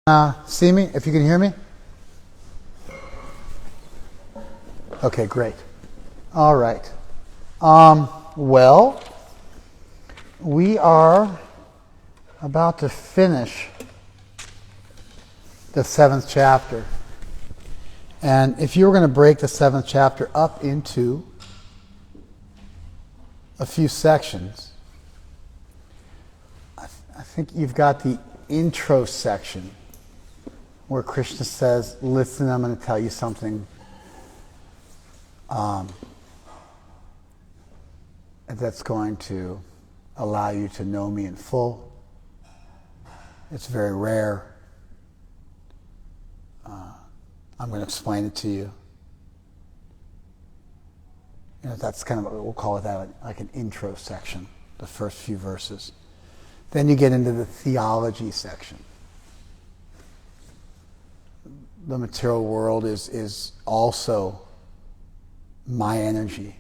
See me, if you can hear me? Okay, great. All right. Well, we are about to finish the 7th chapter. And if you were going to break the 7th chapter up into a few sections, I think you've got the intro section, where Krishna says, listen, I'm going to tell you something that's going to allow you to know me in full. It's very rare. I'm going to explain it to you. You know, that's kind of, we'll call it that, like an intro section, the first few verses. Then you get into the theology section. The material world is also my energy.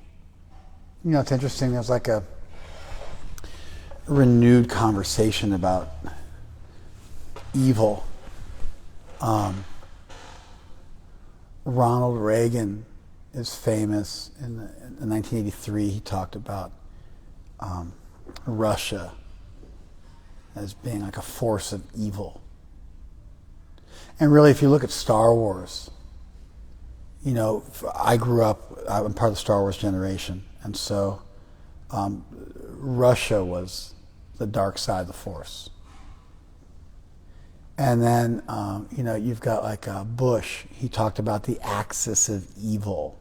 You know, it's interesting, there's like a renewed conversation about evil. Ronald Reagan is famous. In 1983, he talked about Russia as being like a force of evil. And really, if you look at Star Wars, you know, I'm part of the Star Wars generation, and so Russia was the dark side of the Force. And then, you know, you've got like Bush. He talked about the axis of evil.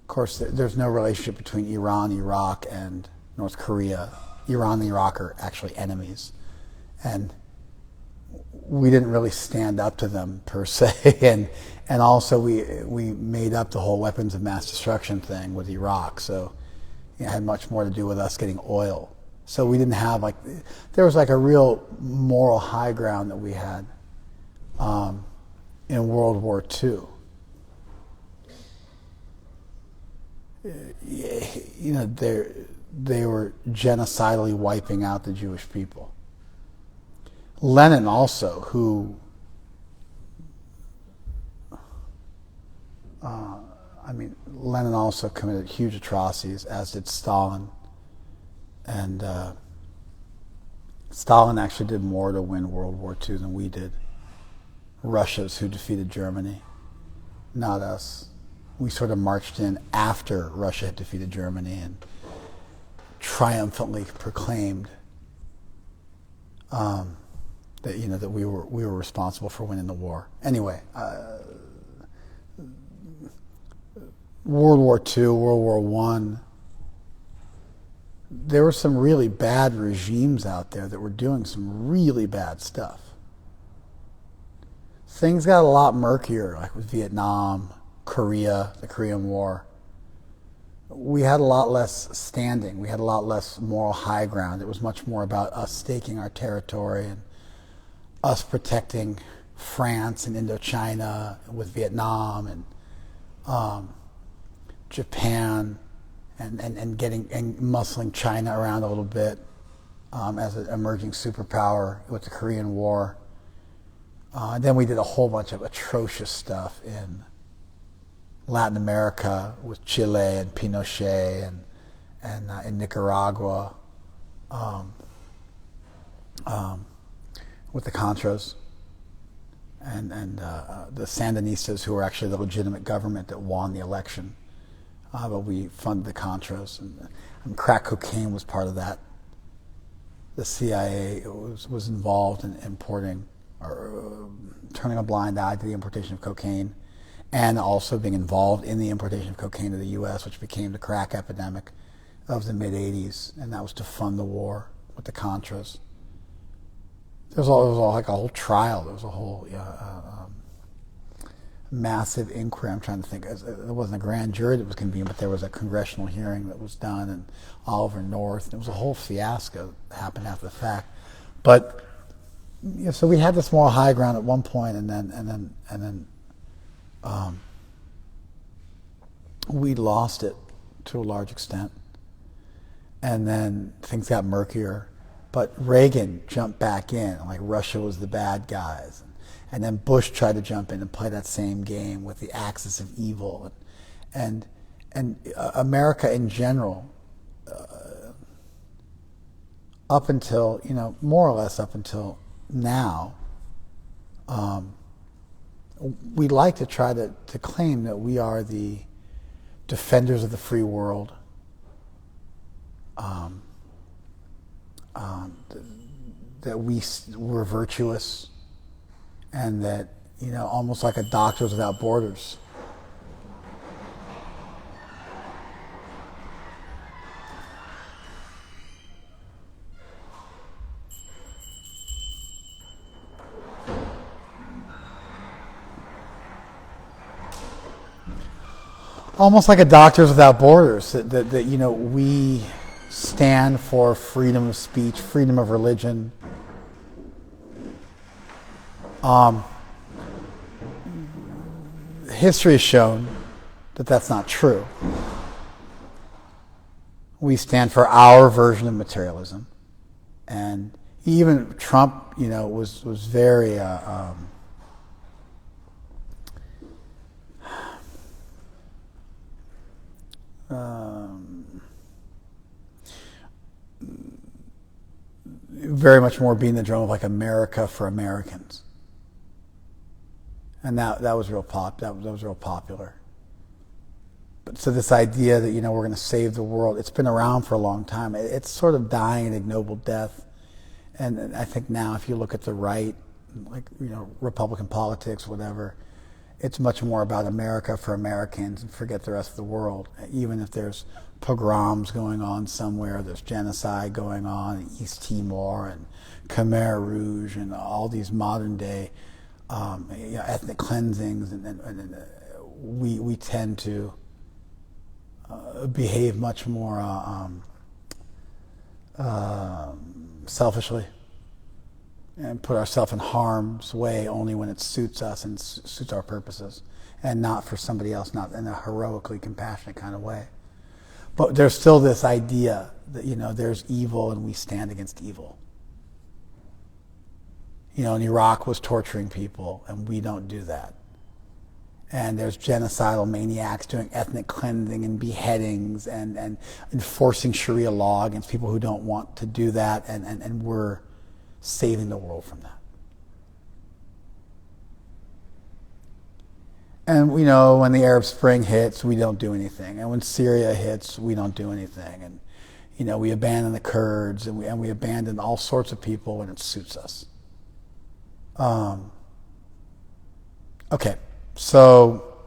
Of course, there's no relationship between Iran, Iraq, and North Korea. Iran and Iraq are actually enemies. And we didn't really stand up to them per se, and also we made up the whole weapons of mass destruction thing with Iraq, so it had much more to do with us getting oil. So we didn't have there was like a real moral high ground that we had in World War II. You know, they were genocidally wiping out the Jewish people. Lenin also, who, Lenin also committed huge atrocities, as did Stalin. And Stalin actually did more to win World War II than we did. Russia's who defeated Germany, not us. We sort of marched in after Russia had defeated Germany and triumphantly proclaimed that, you know, that we were responsible for winning the war. Anyway, World War II, World War I, there were some really bad regimes out there that were doing some really bad stuff. Things got a lot murkier, like with Vietnam, Korea, the Korean War. We had a lot less standing. We had a lot less moral high ground. It was much more about us staking our territory and us protecting France and Indochina with Vietnam and Japan and getting and muscling China around a little bit as an emerging superpower with the Korean War. Then we did a whole bunch of atrocious stuff in Latin America with Chile and Pinochet and in Nicaragua with the Contras and the Sandinistas, who were actually the legitimate government that won the election. But we funded the Contras, and crack cocaine was part of that. The CIA was involved in importing or turning a blind eye to the importation of cocaine, and also being involved in the importation of cocaine to the U.S., which became the crack epidemic of the mid-'80s, and that was to fund the war with the Contras. There was all like a whole trial. There was a whole massive inquiry. I'm trying to think. It wasn't a grand jury that was convened, but there was a congressional hearing that was done in Oliver North. And it was a whole fiasco that happened after the fact. But you know, so we had this moral high ground at one point, and then we lost it to a large extent. And then things got murkier. But Reagan jumped back in, like Russia was the bad guys. And then Bush tried to jump in and play that same game with the axis of evil. And America in general, up until, more or less up until now, we like to try to claim that we are the defenders of the free world, that we're virtuous, and that, almost like a Doctors Without Borders. Almost like a Doctors Without Borders, that we stand for freedom of speech, freedom of religion. History has shown that that's not true. We stand for our version of materialism, and even Trump, was very very much more being the drum of like America for Americans, and that was real that was real popular. But so this idea that we're going to save the world, it's been around for a long time. It's sort of dying an ignoble death, and I think now if you look at the right, like Republican politics, whatever, it's much more about America for Americans and forget the rest of the world. Even if there's pogroms going on somewhere, there's genocide going on in East Timor and Khmer Rouge and all these modern day ethnic cleansings, and we tend to behave much more selfishly and put ourselves in harm's way only when it suits us and suits our purposes, and not for somebody else, not in a heroically compassionate kind of way. But there's still this idea that there's evil and we stand against evil. And Iraq was torturing people, and we don't do that. And there's genocidal maniacs doing ethnic cleansing and beheadings and enforcing Sharia law against people who don't want to do that, and we're saving the world from that. And when the Arab Spring hits, we don't do anything. And when Syria hits, we don't do anything. And we abandon the Kurds, and we abandon all sorts of people when it suits us. Okay, so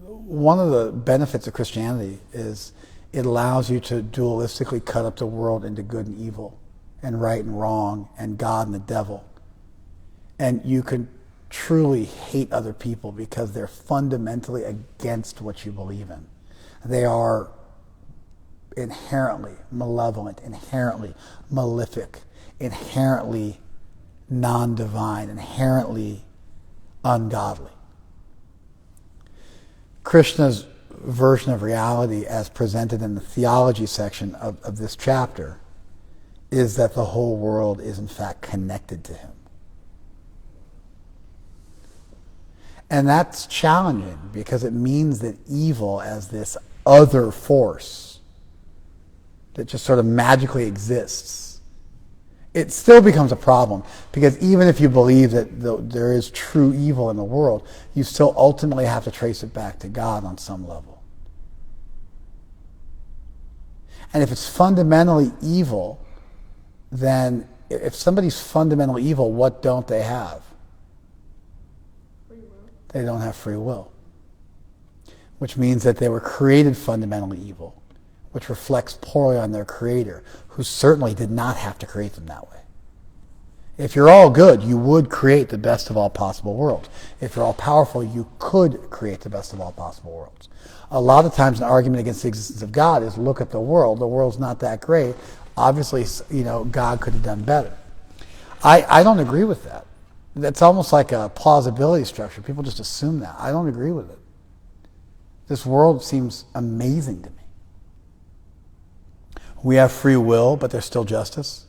one of the benefits of Christianity is it allows you to dualistically cut up the world into good and evil, and right and wrong, and God and the devil. And you can truly hate other people because they're fundamentally against what you believe in. They are inherently malevolent, inherently malefic, inherently non-divine, inherently ungodly. Krishna's version of reality, as presented in the theology section of this chapter, is that the whole world is in fact connected to him. And that's challenging because it means that evil as this other force that just sort of magically exists, it still becomes a problem, because even if you believe that there is true evil in the world, you still ultimately have to trace it back to God on some level. And if it's fundamentally evil, then if somebody's fundamentally evil, what don't they have? They don't have free will, which means that they were created fundamentally evil, which reflects poorly on their creator, who certainly did not have to create them that way. If you're all good, you would create the best of all possible worlds. If you're all powerful, you could create the best of all possible worlds. A lot of times an argument against the existence of God is, look at the world. The world's not that great. Obviously, God could have done better. I don't agree with that. That's almost like a plausibility structure. People just assume that. I don't agree with it. This world seems amazing to me. We have free will, but there's still justice.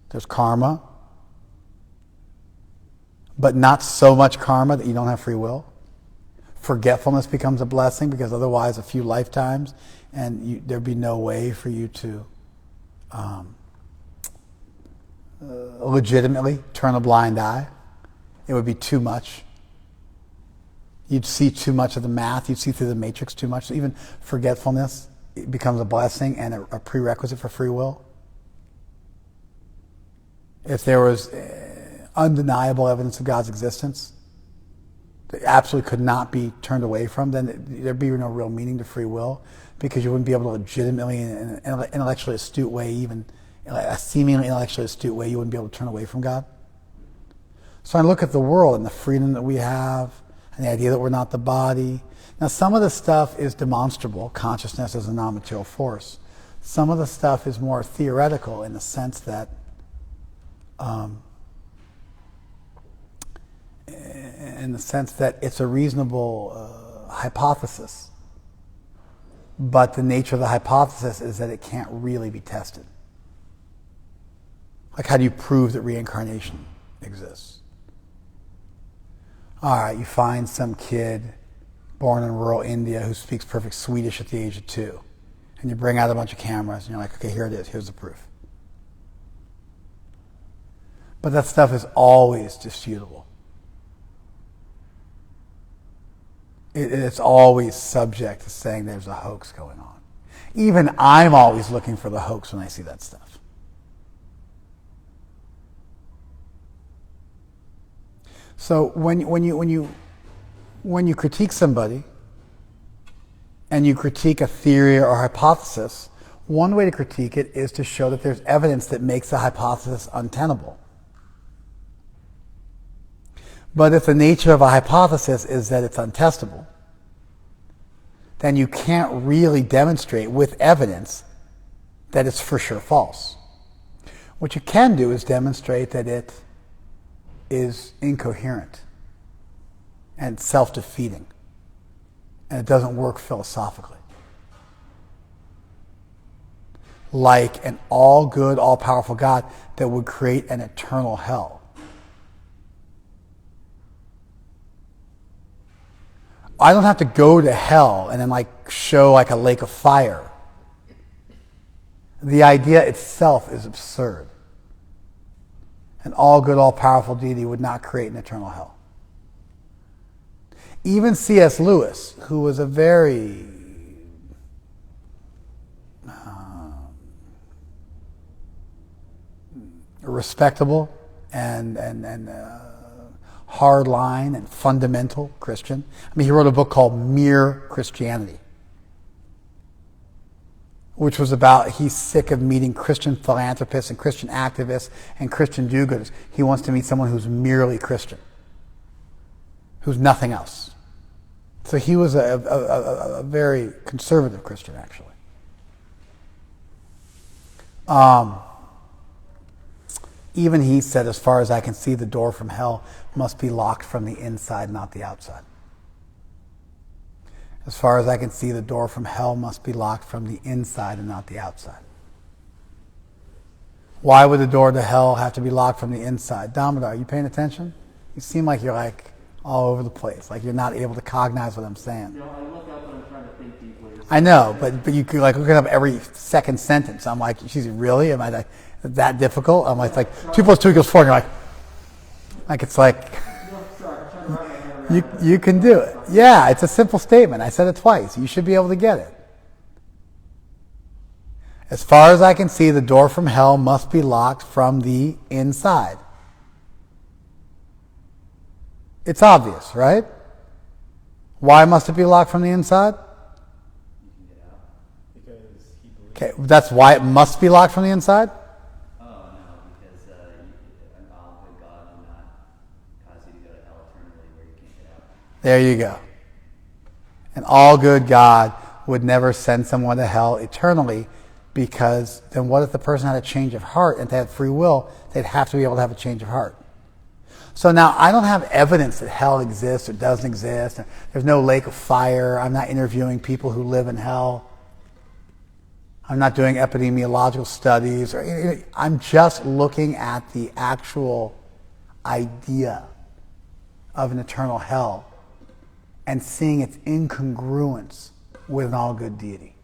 There's karma. But not so much karma that you don't have free will. Forgetfulness becomes a blessing, because otherwise a few lifetimes and there'd be no way for you to legitimately turn a blind eye. It would be too much. You'd see too much of the math. You'd see through the matrix too much. So even forgetfulness, it becomes a blessing and a prerequisite for free will. If there was undeniable evidence of God's existence that absolutely could not be turned away from, then there'd be no real meaning to free will, because you wouldn't be able to legitimately, in an intellectually astute way, even a seemingly intellectually astute way, you wouldn't be able to turn away from God. So I look at the world and the freedom that we have and the idea that we're not the body. Now, some of the stuff is demonstrable. Consciousness is a non-material force. Some of the stuff is more theoretical in the sense that it's a reasonable hypothesis. But the nature of the hypothesis is that it can't really be tested. Like, how do you prove that reincarnation exists? All right, you find some kid born in rural India who speaks perfect Swedish at the age of 2. And you bring out a bunch of cameras and you're like, okay, here it is, here's the proof. But that stuff is always disputable. It's always subject to saying there's a hoax going on. Even I'm always looking for the hoax when I see that stuff. So when you critique somebody and you critique a theory or hypothesis, one way to critique it is to show that there's evidence that makes the hypothesis untenable. But if the nature of a hypothesis is that it's untestable, then you can't really demonstrate with evidence that it's for sure false. What you can do is demonstrate that it is incoherent and self-defeating, and it doesn't work philosophically. Like an all-good, all-powerful God that would create an eternal hell. I don't have to go to hell and then show a lake of fire. The idea itself is absurd. An all-good, all-powerful deity would not create an eternal hell. Even C.S. Lewis, who was a very respectable and hardline and fundamental Christian. I mean, he wrote a book called Mere Christianity, which was about, he's sick of meeting Christian philanthropists and Christian activists and Christian do-gooders. He wants to meet someone who's merely Christian, who's nothing else. So he was a very conservative Christian, actually. Even he said, as far as I can see, the door from hell must be locked from the inside, not the outside. As far as I can see, the door from hell must be locked from the inside and not the outside. Why would the door to hell have to be locked from the inside? Damodar, are you paying attention? You seem like you're all over the place, like you're not able to cognize what I'm saying. I look up and I'm trying to think deeply. I know, but you could look it up every second sentence. I'm like, she's really? Am I that difficult? I'm like 2 + 2 = 4, and you're it's like, you can do it. Yeah, it's a simple statement. I said it twice. You should be able to get it. As far as I can see, the door from hell must be locked from the inside. It's obvious, right? Why must it be locked from the inside? Okay, that's why it must be locked from the inside? There you go. An all-good God would never send someone to hell eternally, because then what if the person had a change of heart, and they had free will, they'd have to be able to have a change of heart. So now I don't have evidence that hell exists or doesn't exist. There's no lake of fire. I'm not interviewing people who live in hell. I'm not doing epidemiological studies. I'm just looking at the actual idea of an eternal hell and seeing its incongruence with an all-good deity.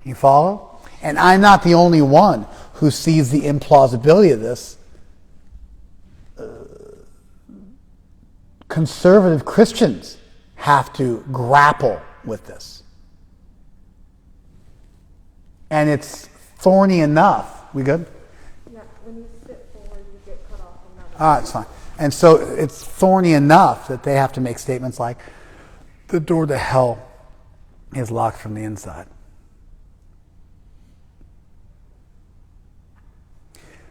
You follow? And I'm not the only one who sees the implausibility of this. Conservative Christians have to grapple with this. And it's thorny enough. We good? Yeah, when you sit forward, you get cut off from that. All right, it's fine. And so it's thorny enough that they have to make statements like, the door to hell is locked from the inside.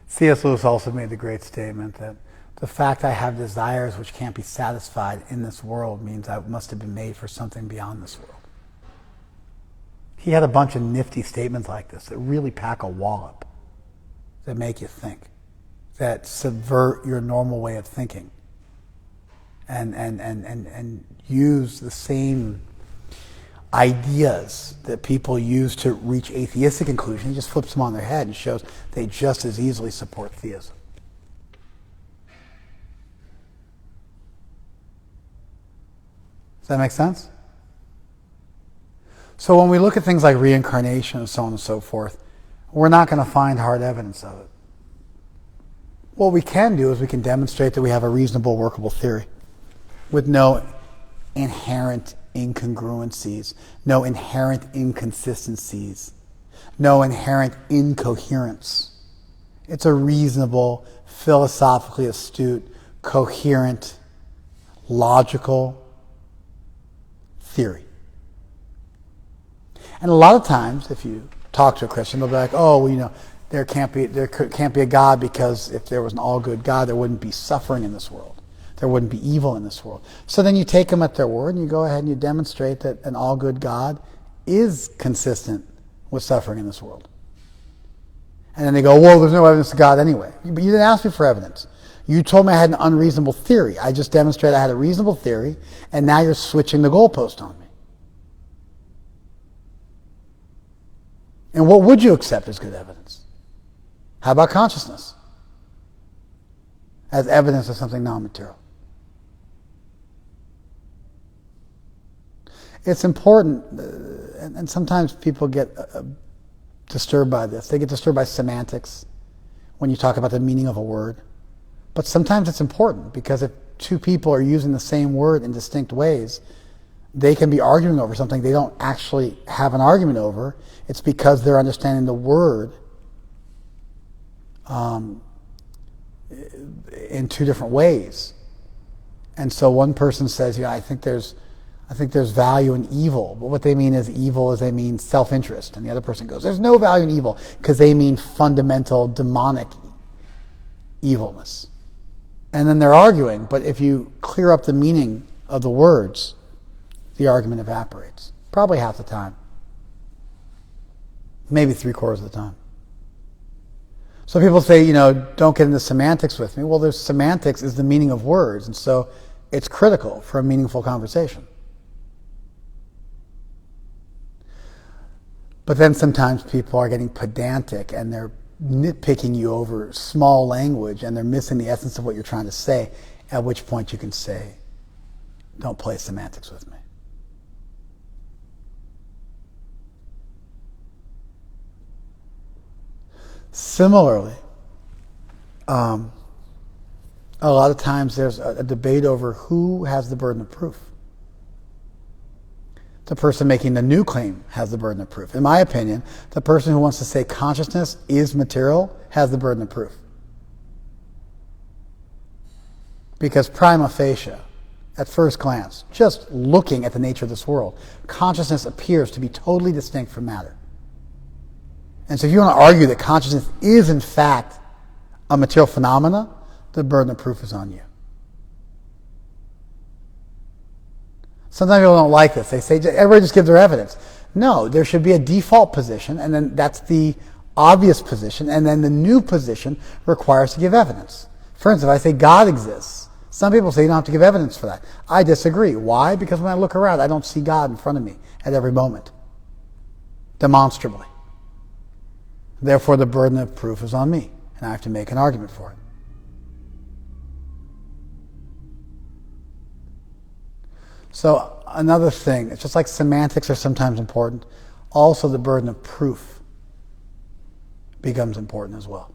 C.S. Lewis also made the great statement that the fact I have desires which can't be satisfied in this world means I must have been made for something beyond this world. He had a bunch of nifty statements like this that really pack a wallop, that make you think, that subvert your normal way of thinking, and use the same ideas that people use to reach atheistic conclusions. He just flips them on their head and shows they just as easily support theism. Does that make sense? So when we look at things like reincarnation and so on and so forth, we're not going to find hard evidence of it. What we can do is we can demonstrate that we have a reasonable, workable theory with no inherent incongruencies, no inherent inconsistencies, no inherent incoherence. It's a reasonable, philosophically astute, coherent, logical theory. And a lot of times, if you talk to a Christian, they'll be like, oh, well, you know, there can't be a God because if there was an all-good God, there wouldn't be suffering in this world. There wouldn't be evil in this world. So then you take them at their word and you go ahead and you demonstrate that an all-good God is consistent with suffering in this world. And then they go, well, there's no evidence of God anyway. But you didn't ask me for evidence. You told me I had an unreasonable theory. I just demonstrated I had a reasonable theory, and now you're switching the goalpost on me. And what would you accept as good evidence? How about consciousness as evidence of something non-material? It's important, and sometimes people get disturbed by this. They get disturbed by semantics when you talk about the meaning of a word. But sometimes it's important, because if two people are using the same word in distinct ways, they can be arguing over something they don't actually have an argument over. It's because they're understanding the word in two different ways. And so one person says, I think there's value in evil. But what they mean is evil is they mean self-interest. And the other person goes, there's no value in evil, because they mean fundamental demonic evilness. And then they're arguing, but if you clear up the meaning of the words, the argument evaporates. Probably half the time. Maybe 3/4 of the time. So people say, don't get into semantics with me. Well, there's semantics is the meaning of words, and so it's critical for a meaningful conversation. But then sometimes people are getting pedantic and they're nitpicking you over small language and they're missing the essence of what you're trying to say, at which point you can say, don't play semantics with me. Similarly, a lot of times there's a debate over who has the burden of proof. The person making the new claim has the burden of proof. In my opinion, the person who wants to say consciousness is material has the burden of proof. Because prima facie, at first glance, just looking at the nature of this world, consciousness appears to be totally distinct from matter. And so if you want to argue that consciousness is in fact a material phenomena, the burden of proof is on you. Sometimes people don't like this. They say, everybody just give their evidence. No, there should be a default position, and then that's the obvious position, and then the new position requires to give evidence. For instance, if I say God exists, some people say you don't have to give evidence for that. I disagree. Why? Because when I look around, I don't see God in front of me at every moment, demonstrably. Therefore, the burden of proof is on me, and I have to make an argument for it. So another thing, it's just like semantics are sometimes important, also the burden of proof becomes important as well.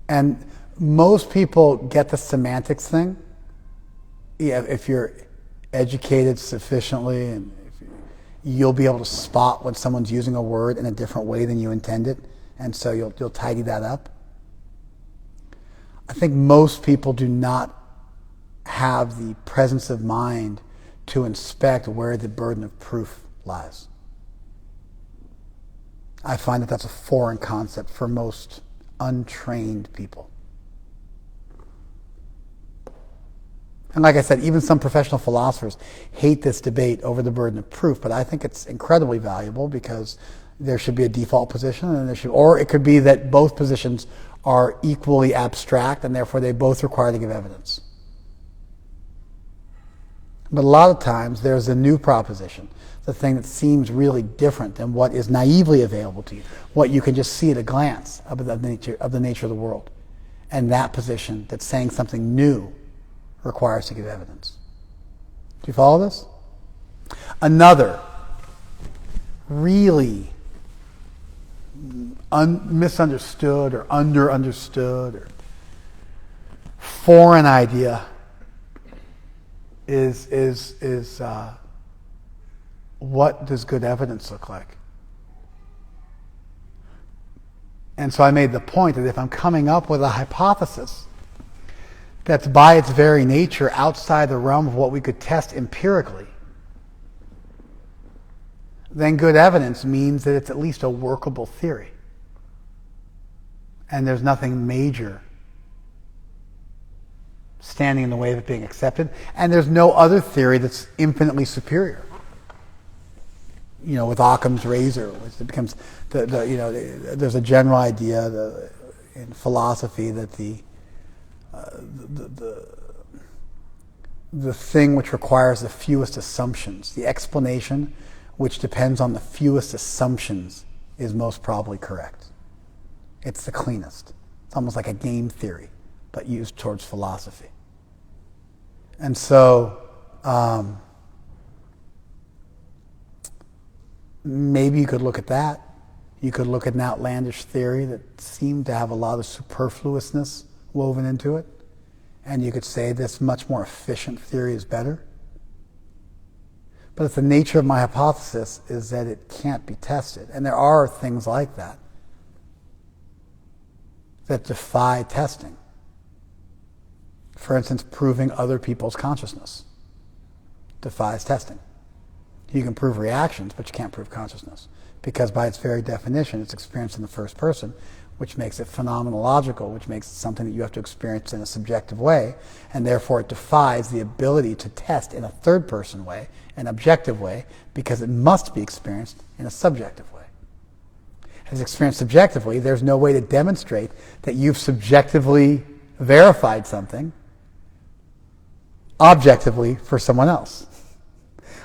And most people get the semantics thing. Yeah, if you're educated sufficiently, and you'll be able to spot when someone's using a word in a different way than you intended, and so you'll tidy that up. I think most people do not have the presence of mind to inspect where the burden of proof lies. I find that that's a foreign concept for most untrained people. And like I said, even some professional philosophers hate this debate over the burden of proof, but I think it's incredibly valuable because there should be a default position, and or it could be that both positions are equally abstract and therefore they both require to give evidence. But a lot of times there's a new proposition, the thing that seems really different than what is naively available to you, what you can just see at a glance of the nature of the world. And that position that's saying something new requires to give evidence. Do you follow this? Another really misunderstood or understood or foreign idea is what does good evidence look like? And so I made the point that if I'm coming up with a hypothesis that's by its very nature outside the realm of what we could test empirically, then good evidence means that it's at least a workable theory. And there's nothing major standing in the way of it being accepted. And there's no other theory that's infinitely superior. You know, with Occam's razor, it becomes there's a general idea in philosophy that the thing which requires the fewest assumptions, the explanation which depends on the fewest assumptions, is most probably correct. It's the cleanest. It's almost like a game theory, but used towards philosophy. And so maybe you could look at that. You could look at an outlandish theory that seemed to have a lot of superfluousness woven into it, and you could say this much more efficient theory is better. But if the nature of my hypothesis is that it can't be tested, and there are things like that defy testing. For instance, proving other people's consciousness defies testing. You can prove reactions, but you can't prove consciousness, because by its very definition, it's experienced in the first person, which makes it phenomenological, which makes it something that you have to experience in a subjective way, and therefore it defies the ability to test in a third-person way, an objective way, because it must be experienced in a subjective way. As it's experienced subjectively, there's no way to demonstrate that you've subjectively verified something objectively for someone else.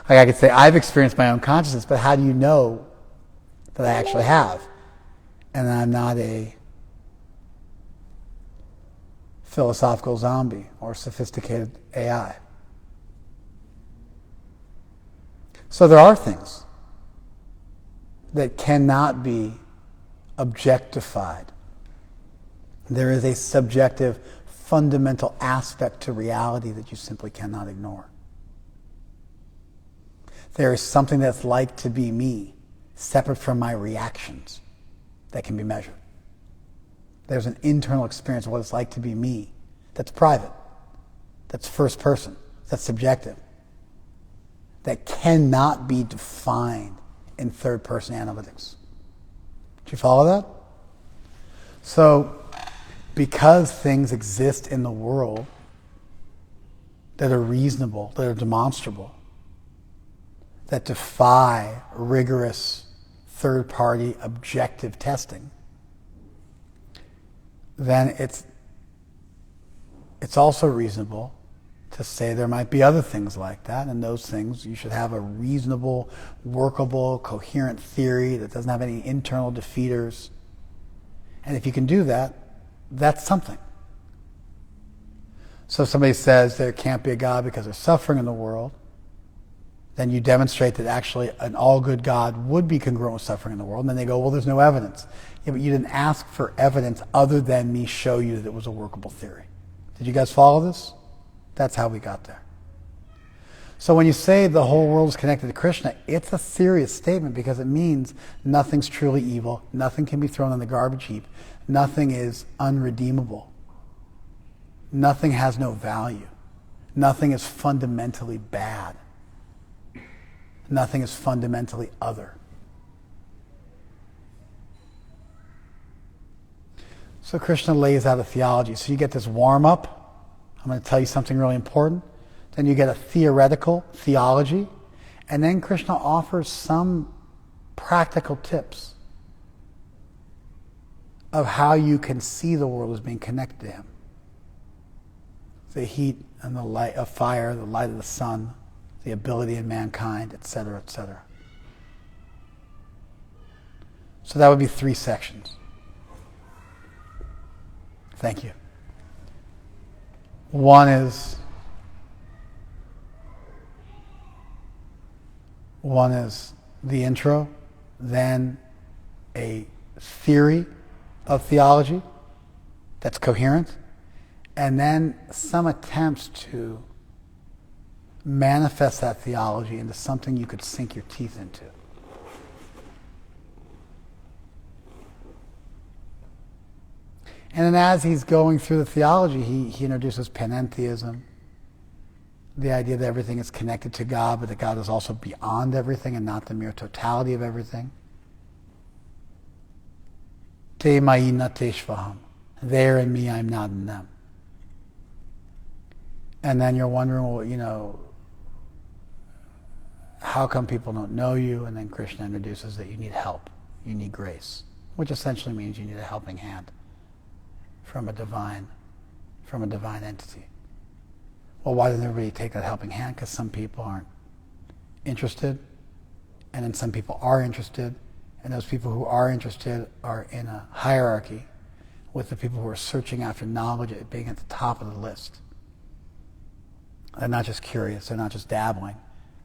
Like I could say, I've experienced my own consciousness, but how do you know that I actually have? And I'm not a philosophical zombie or sophisticated AI. So there are things that cannot be objectified. There is a subjective, fundamental aspect to reality that you simply cannot ignore. There is something that's like to be me, separate from my reactions, that can be measured. There's an internal experience of what it's like to be me that's private, that's first person, that's subjective, that cannot be defined in third person analytics. Do you follow that? So, because things exist in the world that are reasonable, that are demonstrable, that defy rigorous third-party objective testing, then it's also reasonable to say there might be other things like that, and those things you should have a reasonable, workable, coherent theory that doesn't have any internal defeaters. And if you can do that, that's something. So if somebody says there can't be a God because there's suffering in the world, then you demonstrate that actually an all-good God would be congruent with suffering in the world, and then they go, well, there's no evidence. Yeah, but you didn't ask for evidence other than me show you that it was a workable theory. Did you guys follow this? That's how we got there. So when you say the whole world is connected to Krishna, it's a serious statement because it means nothing's truly evil, nothing can be thrown in the garbage heap, nothing is unredeemable, nothing has no value, nothing is fundamentally bad, nothing is fundamentally other. So Krishna lays out a theology. So you get this warm-up. I'm going to tell you something really important. Then you get a theoretical theology. And then Krishna offers some practical tips of how you can see the world as being connected to him. The heat and the light of fire, the light of the sun, the ability in mankind, etc., etc. So that would be 3 sections. Thank you. One is the intro, then a theory of theology that's coherent, and then some attempts to manifest that theology into something you could sink your teeth into. And then as he's going through the theology, he introduces panentheism, the idea that everything is connected to God, but that God is also beyond everything and not the mere totality of everything. Te mayi na te shvaham. They're in me, I'm not in them. And then you're wondering, well, how come people don't know you? And then Krishna introduces that you need help, you need grace, which essentially means you need a helping hand from a divine entity. Well, why doesn't everybody take that helping hand? Because some people aren't interested, and then some people are interested, and those people who are interested are in a hierarchy with the people who are searching after knowledge at being at the top of the list. They're not just curious, they're not just dabbling,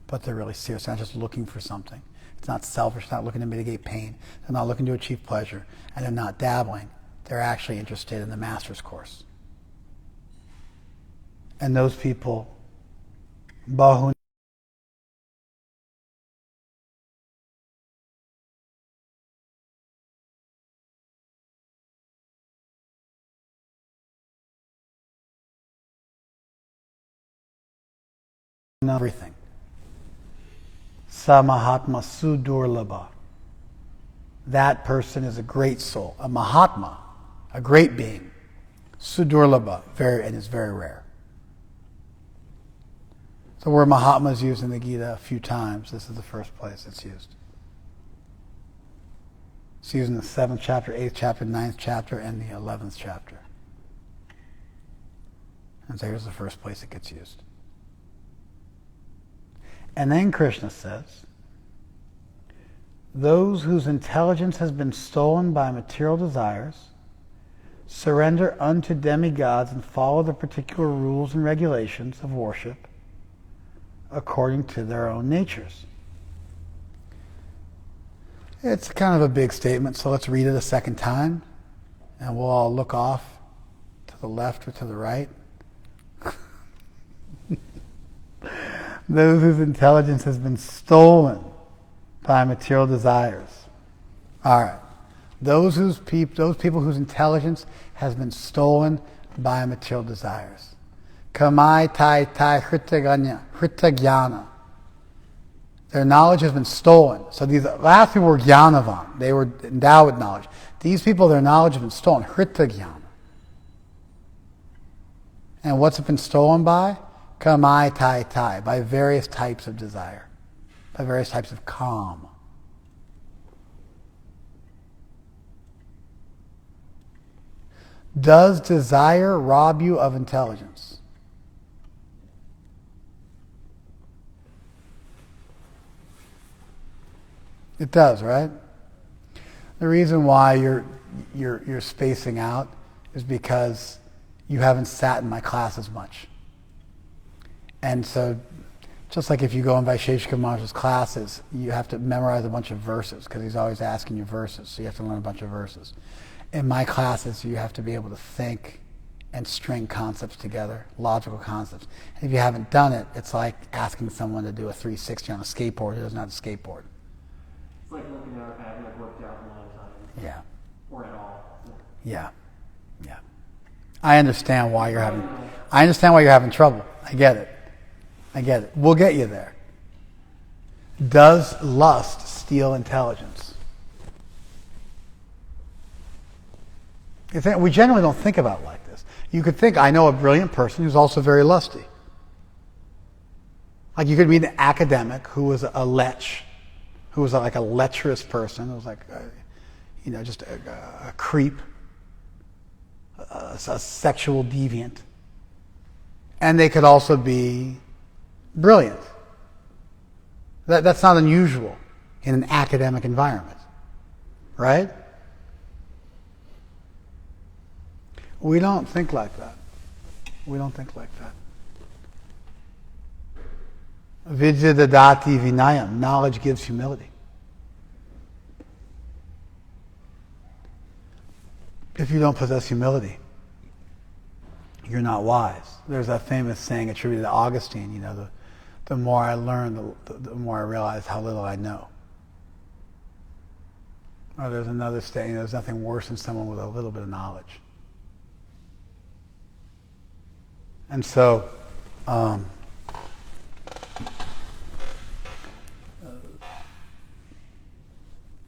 but they're really serious. They're not just looking for something. It's not selfish, they're not looking to mitigate pain, they're not looking to achieve pleasure, and they're not dabbling. They're actually interested in the master's course. And those people, Bahun, everything. Sa Mahatma Sudurlabha. That person is a great soul, a Mahatma, a great being. Sudurlabha, and is very rare. The word Mahatma is used in the Gita a few times. This is the first place it's used. It's used in the 7th chapter, 8th chapter, 9th chapter, and the 11th chapter. And so here's the first place it gets used. And then Krishna says, those whose intelligence has been stolen by material desires surrender unto demigods and follow the particular rules and regulations of worship according to their own natures. It's kind of a big statement, so let's read it a second time, and we'll all look off to the left or to the right. Those whose intelligence has been stolen by material desires. All right. Those people whose intelligence has been stolen by material desires. Kamai tai tai hritajnana. Their knowledge has been stolen. So these last people were jnanavan. They were endowed with knowledge. These people, their knowledge has been stolen. Hritajnana. And what's it been stolen by? Kamai tai tai. By various types of desire. By various types of calm. Does desire rob you of intelligence? It does, right? The reason why you're spacing out is because you haven't sat in my class as much. And so, just like if you go in Vaisheshika Maharaj's classes, you have to memorize a bunch of verses because he's always asking you verses, so you have to learn a bunch of verses. In my classes, you have to be able to think and string concepts together, logical concepts. And if you haven't done it, it's like asking someone to do a 360 on a skateboard who doesn't know how to skateboard. It's like looking at I haven't worked out in a long time. Yeah. Or at all. Yeah. Yeah. I understand why you're having trouble. I get it. We'll get you there. Does lust steal intelligence? We generally don't think about it like this. You could think, I know a brilliant person who's also very lusty. Like you could be an academic who was a lech, who was like a lecherous person, who was like, just a creep, a sexual deviant. And they could also be brilliant. That's not unusual in an academic environment, right? We don't think like that. Vidya dadati vinayam. Knowledge gives humility. If you don't possess humility, you're not wise. There's that famous saying attributed to Augustine, the more I learn, the more I realize how little I know. Or there's another saying, there's nothing worse than someone with a little bit of knowledge. And so,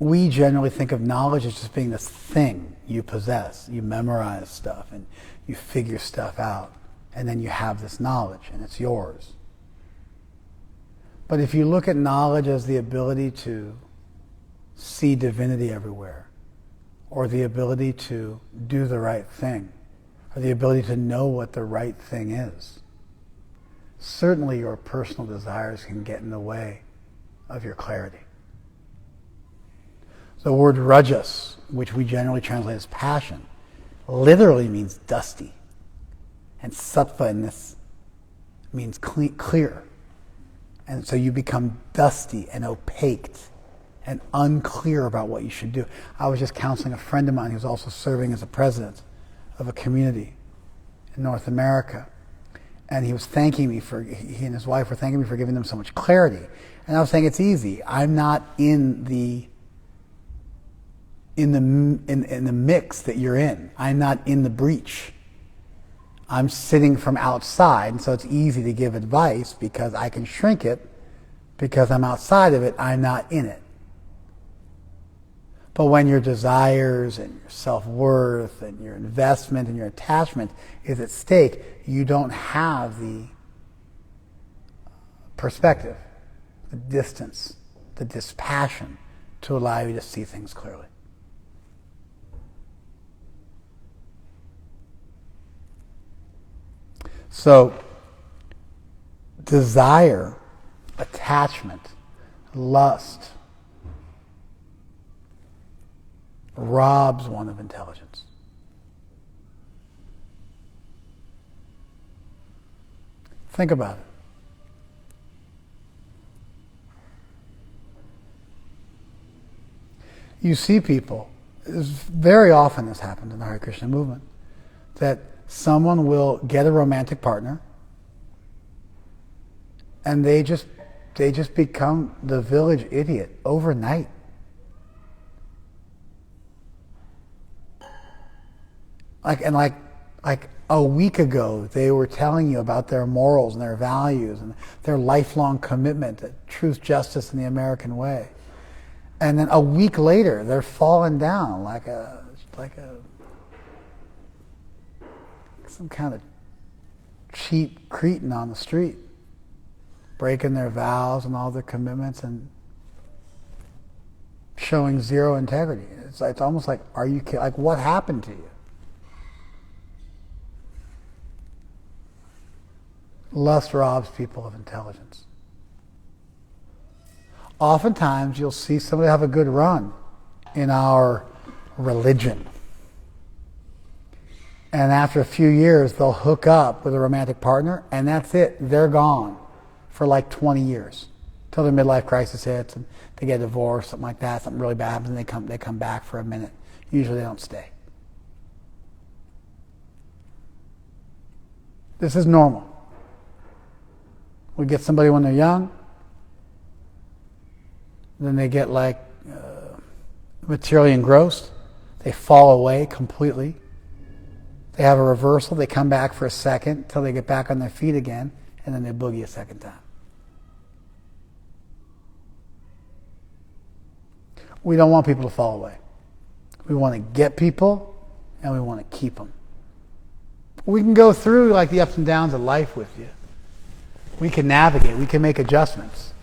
we generally think of knowledge as just being this thing you possess. You memorize stuff and you figure stuff out, and then you have this knowledge and it's yours. But if you look at knowledge as the ability to see divinity everywhere, or the ability to do the right thing, or the ability to know what the right thing is, certainly your personal desires can get in the way of your clarity. The word rajas, which we generally translate as passion, literally means dusty. And sattva in this means clear. And so you become dusty and opaque and unclear about what you should do. I was just counseling a friend of mine who's also serving as a president of a community in North America. And he was thanking me he and his wife were thanking me for giving them so much clarity. And I was saying, it's easy. I'm not in the mix that you're in. I'm not in the breach. I'm sitting from outside, and so it's easy to give advice because I can shrink it. Because I'm outside of it, I'm not in it. But when your desires and your self-worth and your investment and your attachment is at stake, you don't have the perspective, the distance, the dispassion to allow you to see things clearly. So, desire, attachment, lust, robs one of intelligence. Think about it. You see people, very often this happens in the Hare Krishna movement, that someone will get a romantic partner and they just become the village idiot overnight. Like a week ago, they were telling you about their morals and their values and their lifelong commitment to truth, justice, and the American way. And then a week later, they're falling down like some kind of cheap cretin on the street, breaking their vows and all their commitments and showing zero integrity. It's almost like, are you kidding? Like, what happened to you? Lust robs people of intelligence. oftentimes you'll see somebody have a good run in our religion. And after a few years, they'll hook up with a romantic partner, and that's it. They're gone for like 20 years. Till their midlife crisis hits, and they get divorced, something like that, something really bad happens, and they come back for a minute. Usually they don't stay. This is normal. We get somebody when they're young, then they get materially engrossed, they fall away completely, they have a reversal, they come back for a second till they get back on their feet again, and then they boogie a second time. We don't want people to fall away. We want to get people, and we want to keep them. We can go through like the ups and downs of life with you. We can navigate. We can make adjustments.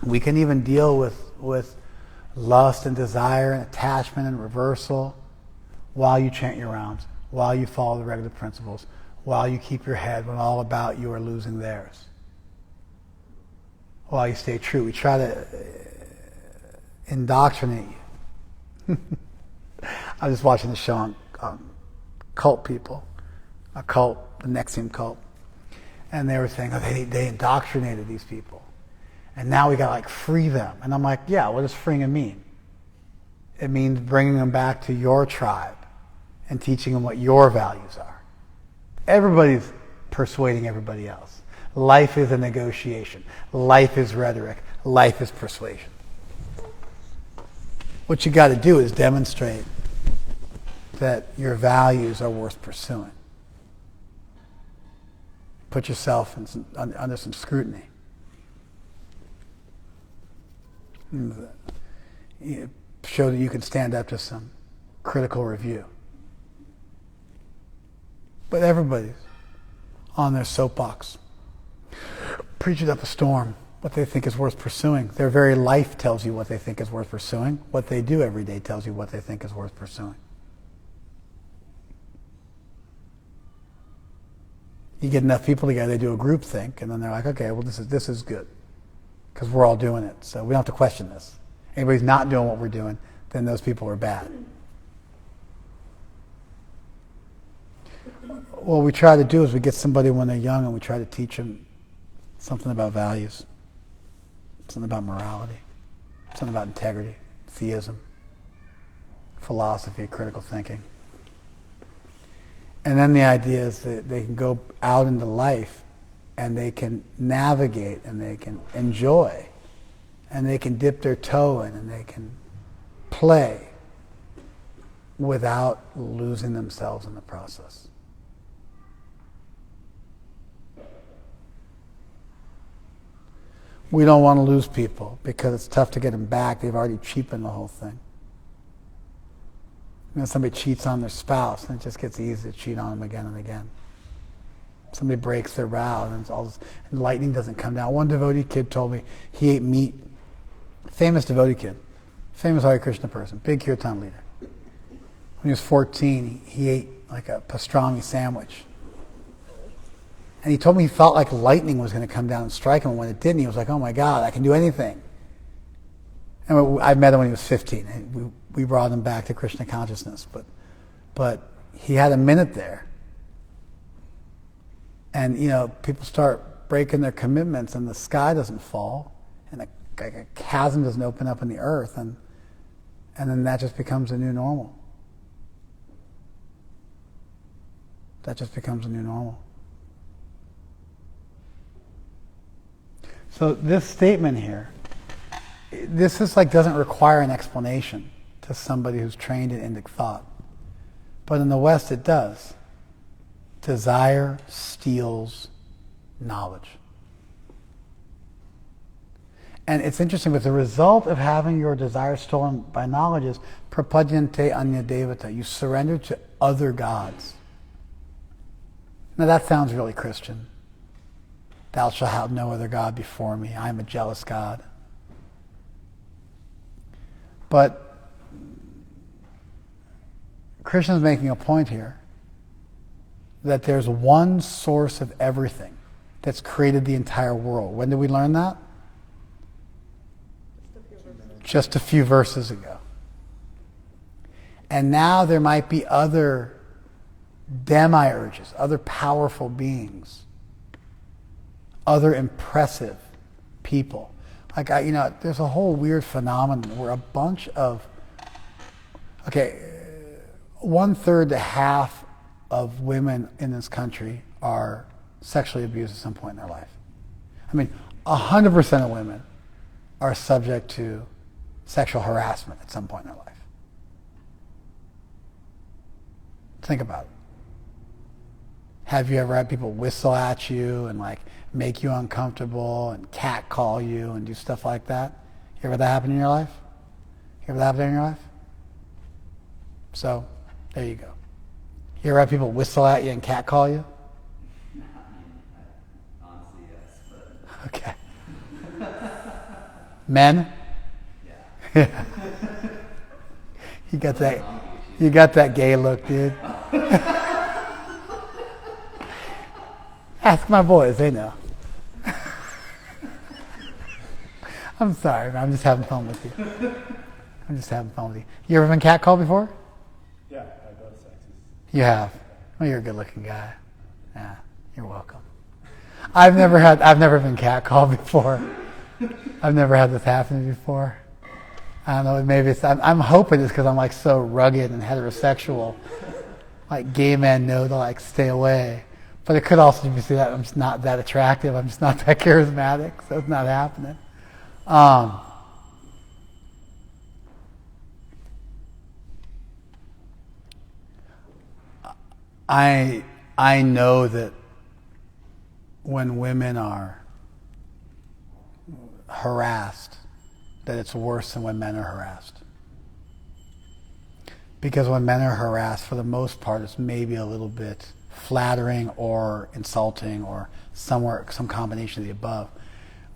We can even deal with lust and desire and attachment and reversal while you chant your rounds, while you follow the regular principles, while you keep your head when all about you are losing theirs, while you stay true. We try to indoctrinate you. I was just watching the show on cult people, a cult, the Nexium cult, and they were saying, they indoctrinated these people, and now we got to like free them. And I'm like, yeah, what does freeing them mean? It means bringing them back to your tribe and teaching them what your values are. Everybody's persuading everybody else. Life is a negotiation. Life is rhetoric. Life is persuasion. What you got to do is demonstrate that your values are worth pursuing. Put yourself under some scrutiny. Show that you can stand up to some critical review. But everybody's on their soapbox, preaching up a storm, what they think is worth pursuing. Their very life tells you what they think is worth pursuing. What they do every day tells you what they think is worth pursuing. You get enough people together, they do a group think, and then they're like, okay, well, this is good, because we're all doing it, so we don't have to question this. Anybody's not doing what we're doing, then those people are bad. What we try to do is we get somebody when they're young and we try to teach them something about values, something about morality, something about integrity, theism, philosophy, critical thinking. And then the idea is that they can go out into life and they can navigate and they can enjoy and they can dip their toe in and they can play without losing themselves in the process. We don't want to lose people because it's tough to get them back. They've already cheapened the whole thing. You know, somebody cheats on their spouse, and it just gets easy to cheat on them again and again. Somebody breaks their vow, and lightning doesn't come down. One devotee kid told me he ate meat. Famous devotee kid, famous Hare Krishna person, big kirtan leader. When he was 14, he ate like a pastrami sandwich. And he told me he felt like lightning was going to come down and strike him. And when it didn't, he was like, oh my God, I can do anything. And I met him when he was 15. We brought him back to Krishna consciousness. But he had a minute there. And, you know, people start breaking their commitments and the sky doesn't fall. And a chasm doesn't open up in the earth. And then that just becomes a new normal. That just becomes a new normal. So this statement here, this is like doesn't require an explanation to somebody who's trained in Indic thought. But in the West it does. Desire steals knowledge. And it's interesting, but the result of having your desire stolen by knowledge is prapadyante anya devata. You surrender to other gods. Now that sounds really Christian. Thou shalt have no other God before me. I am a jealous God. But Krishna's making a point here that there's one source of everything that's created the entire world. When did we learn that? just a few verses ago. And now there might be other demiurges, other powerful beings, other impressive people. Like, there's a whole weird phenomenon where a bunch of, 1/3 to half of women in this country are sexually abused at some point in their life. 100% of women are subject to sexual harassment at some point in their life. Think about it. Have you ever had people whistle at you and make you uncomfortable and catcall you and do stuff like that? You ever had that happen in your life? You ever that happen in your life? So, there you go. You ever had people whistle at you and catcall you? Honestly, yes, but... Okay. Men? Yeah. You got that gay look, dude. Ask my boys, they know. I'm sorry, man. I'm just having fun with you. You ever been catcalled before? Yeah, I go to Sexes. You have? Well, you're a good-looking guy. Yeah, you're welcome. I've never been catcalled before. I've never had this happen before. I don't know, maybe I'm hoping it's because I'm so rugged and heterosexual. Gay men know to stay away. But it could also be that I'm just not that attractive. I'm just not that charismatic, so it's not happening. I know that when women are harassed, that it's worse than when men are harassed. Because when men are harassed, for the most part, it's maybe a little bit flattering or insulting or some combination of the above.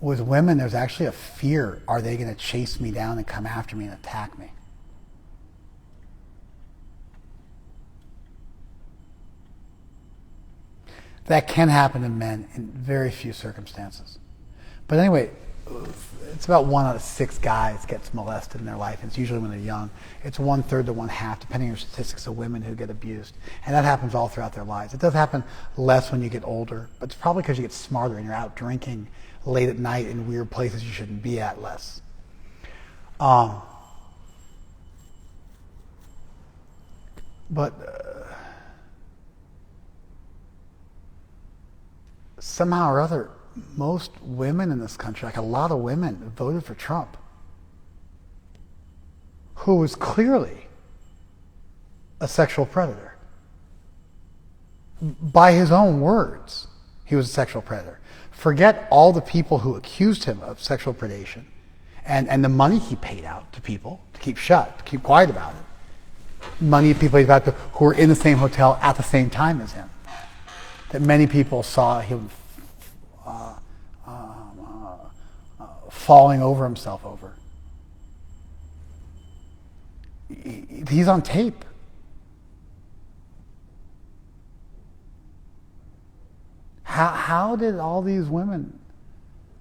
With women, there's actually a fear. Are they going to chase me down and come after me and attack me? That can happen to men in very few circumstances. But anyway, it's about 1 out of 6 guys gets molested in their life. It's usually when they're young. It's 1/3 to 1/2, depending on your statistics, of women who get abused. And that happens all throughout their lives. It does happen less when you get older, but it's probably because you get smarter and you're out drinking late at night in weird places you shouldn't be at less. Somehow or other, most women in this country, a lot of women, voted for Trump, who was clearly a sexual predator. By his own words, he was a sexual predator. Forget all the people who accused him of sexual predation and the money he paid out to people to keep shut, to keep quiet about it. Money people paid out to who were in the same hotel at the same time as him. That many people saw him falling over himself over. He's on tape. How did all these women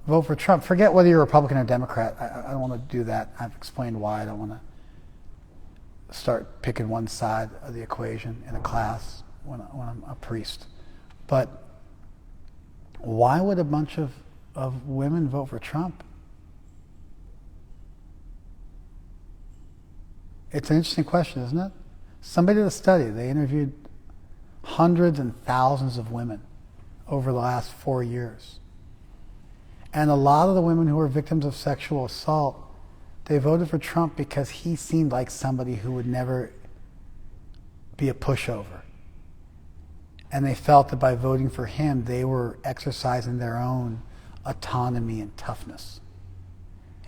vote for Trump? Forget whether you're Republican or Democrat. I don't want to do that. I've explained why. I don't want to start picking one side of the equation in a class when I'm a priest. But why would a bunch of women vote for Trump? It's an interesting question, isn't it? Somebody did a study. They interviewed hundreds and thousands of women over the last 4 years. And a lot of the women who were victims of sexual assault, they voted for Trump because he seemed like somebody who would never be a pushover. And they felt that by voting for him, they were exercising their own autonomy and toughness.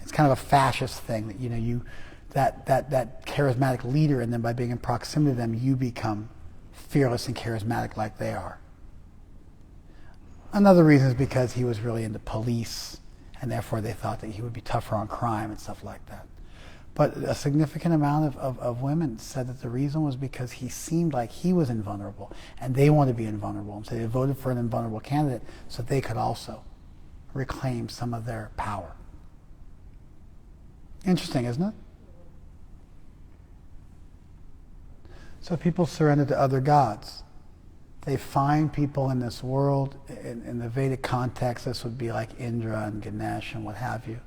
It's kind of a fascist thing that that charismatic leader, and then by being in proximity to them, you become fearless and charismatic like they are. Another reason is because he was really into police, and therefore they thought that he would be tougher on crime and stuff like that. But a significant amount of women said that the reason was because he seemed like he was invulnerable, and they wanted to be invulnerable. And so they voted for an invulnerable candidate so they could also reclaim some of their power. Interesting, isn't it? So people surrender to other gods. They find people in this world, in the Vedic context, this would be like Indra and Ganesh and what have you.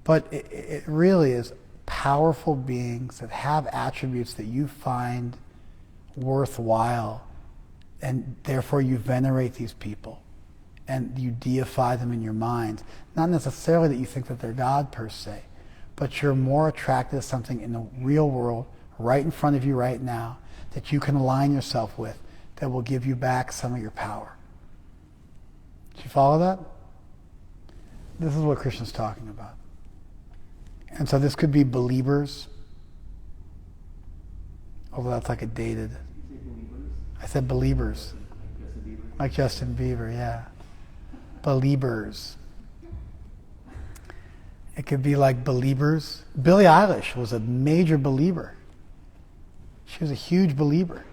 But it really is powerful beings that have attributes that you find worthwhile, and therefore you venerate these people and you deify them in your mind. Not necessarily that you think that they're God per se, but you're more attracted to something in the real world, right in front of you right now, that you can align yourself with, that will give you back some of your power. Do you follow that? This is what Krishna's talking about. And so this could be believers, although that's like a dated. I said believers. Like Justin Bieber, yeah. Believers. It could be like believers. Billie Eilish was a major believer. She was a huge believer.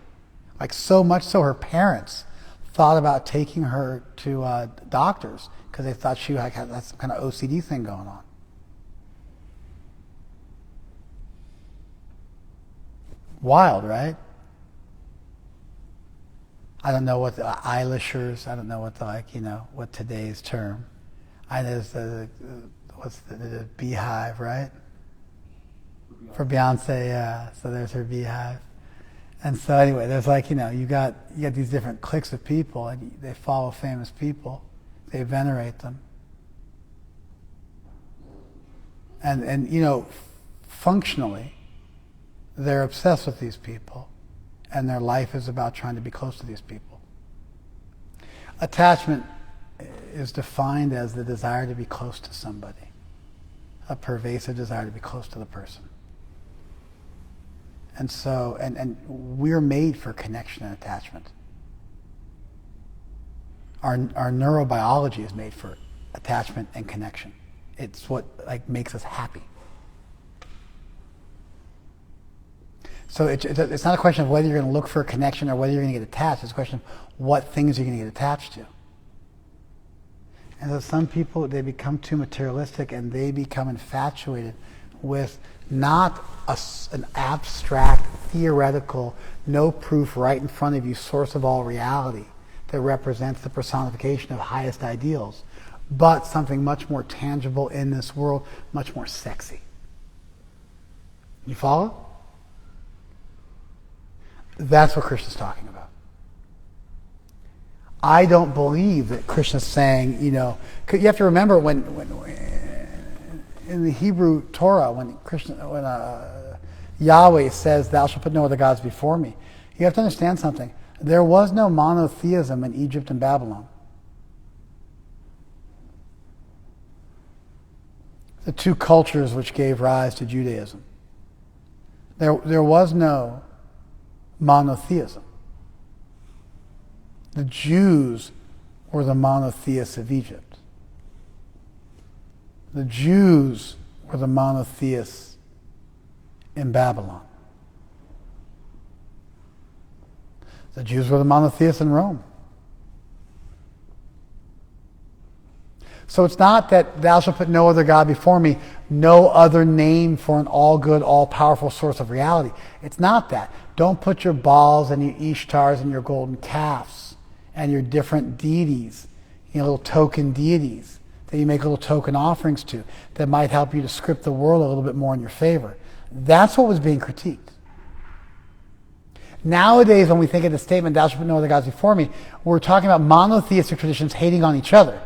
Like so much so her parents thought about taking her to doctors because they thought she had some kind of OCD thing going on. Wild, right? I don't know what the Eilishers, I don't know what what today's term. I know there's what's the beehive, right? For Beyonce, yeah. So there's her beehive. And so anyway, there's you got these different cliques of people, and they follow famous people, they venerate them, and functionally, they're obsessed with these people, and their life is about trying to be close to these people. Attachment is defined as the desire to be close to somebody, a pervasive desire to be close to the person. And so, and we're made for connection and attachment. Our neurobiology is made for attachment and connection. It's what makes us happy. So it's not a question of whether you're going to look for a connection or whether you're going to get attached. It's a question of what things you're going to get attached to. And so some people, they become too materialistic and they become infatuated with not an abstract, theoretical, no proof, right in front of you source of all reality that represents the personification of highest ideals, but something much more tangible in this world, much more sexy. You follow? That's what Krishna's talking about. I don't believe that Krishna's saying, you have to remember when in the Hebrew Torah, when Yahweh says, "Thou shalt put no other gods before me," you have to understand something. There was no monotheism in Egypt and Babylon. The two cultures which gave rise to Judaism. There was no monotheism. The Jews were the monotheists of Egypt. The Jews were the monotheists in Babylon. The Jews were the monotheists in Rome. So it's not that thou shalt put no other God before me, no other name for an all-good, all-powerful source of reality. It's not that. Don't put your Baals and your Ishtars and your golden calves and your different deities, little token deities that you make little token offerings to that might help you to script the world a little bit more in your favor. That's what was being critiqued. Nowadays, when we think of the statement, thou shalt put no other gods before me, we're talking about monotheistic traditions hating on each other.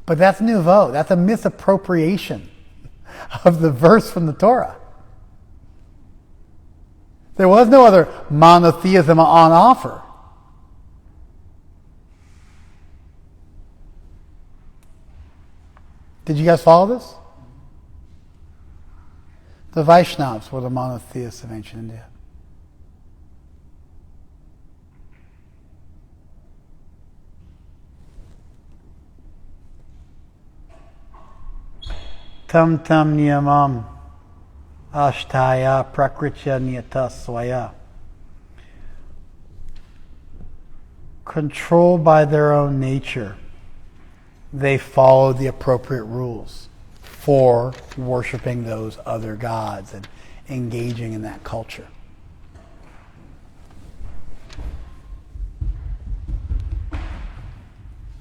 But that's nouveau. That's a misappropriation of the verse from the Torah. There was no other monotheism on offer. Did you guys follow this? The Vaishnavas were the monotheists of ancient India. Tam tam niyamam ashtaya prakritya niyata swaya. Controlled by their own nature, they follow the appropriate rules. for worshiping those other gods and engaging in that culture.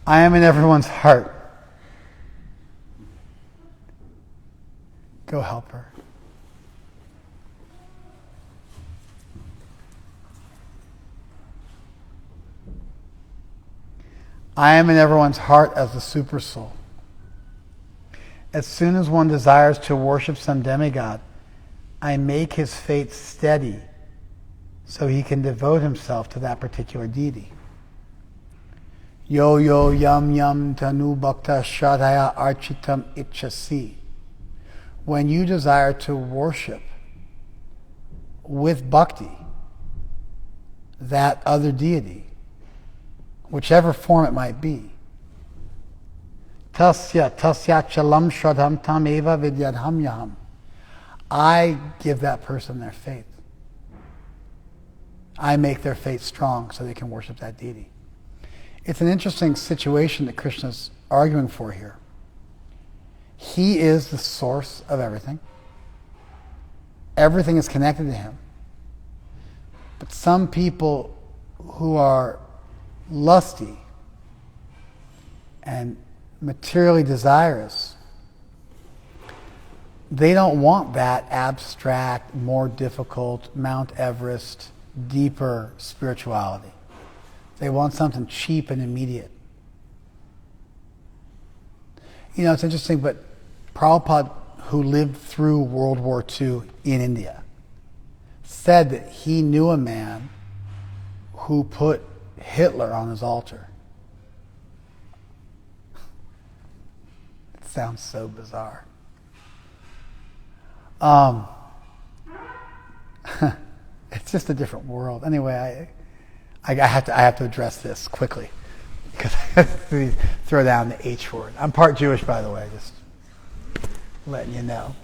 I am in everyone's heart. Go help her. I am in everyone's heart as the supersoul. As soon as one desires to worship some demigod, I make his fate steady so he can devote himself to that particular deity. Yo yo yam yam tanu bhakta shradhaya architam ichasi. When you desire to worship with bhakti that other deity, whichever form it might be, tasya chalam shradham tam eva vidyadham yaham. I give that person their faith. I make their faith strong so they can worship that deity. It's an interesting situation that Krishna's arguing for here. He is the source of everything. Everything is connected to him. But some people who are lusty and materially desirous, they don't want that abstract, more difficult, Mount Everest, deeper spirituality. They want something cheap and immediate. You know, it's interesting, but Prabhupada, who lived through World War II in India, said that he knew a man who put Hitler on his altar. It sounds so bizarre. It's just a different world. Anyway, I have to address this quickly because I have to throw down the H word. I'm part Jewish, by the way, just letting you know.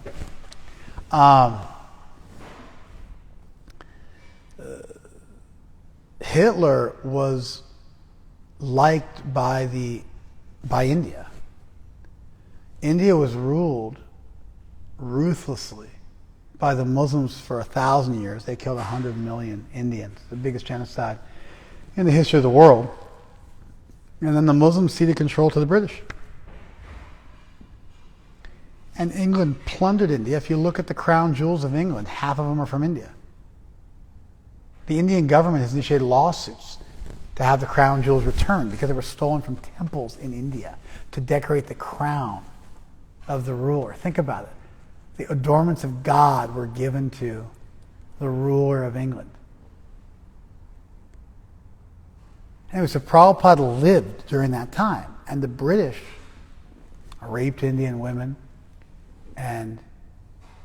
Hitler was liked by India. India was ruled ruthlessly by the Muslims for 1,000 years. They killed 100 million Indians, the biggest genocide in the history of the world. And then the Muslims ceded control to the British. And England plundered India. If you look at the crown jewels of England, half of them are from India. The Indian government has initiated lawsuits to have the crown jewels returned because they were stolen from temples in India to decorate the crown of the ruler. Think about it. The adornments of God were given to the ruler of England. Anyway, so Prabhupada lived during that time, and the British raped Indian women and,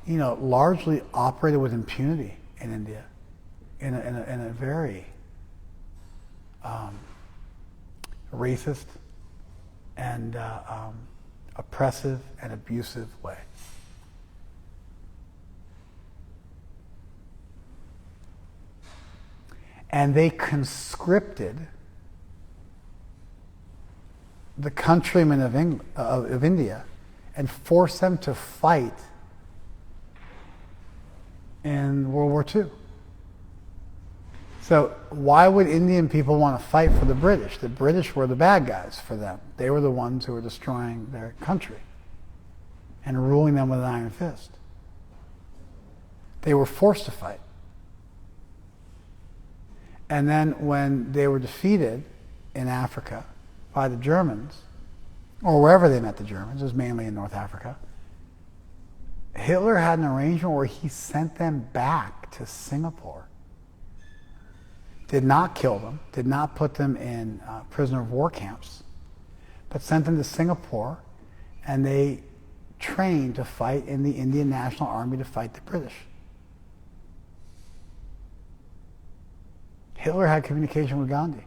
you know, largely operated with impunity in India in a very racist and oppressive and abusive way. And they conscripted the countrymen of India and forced them to fight in World War II. So why would Indian people want to fight for the British? The British were the bad guys for them. They were the ones who were destroying their country and ruling them with an iron fist. They were forced to fight. And then when they were defeated in Africa by the Germans, or wherever they met the Germans, it was mainly in North Africa, Hitler had an arrangement where he sent them back to Singapore. Did not kill them, did not put them in prisoner of war camps, but sent them to Singapore, and they trained to fight in the Indian National Army to fight the British. Hitler had communication with Gandhi.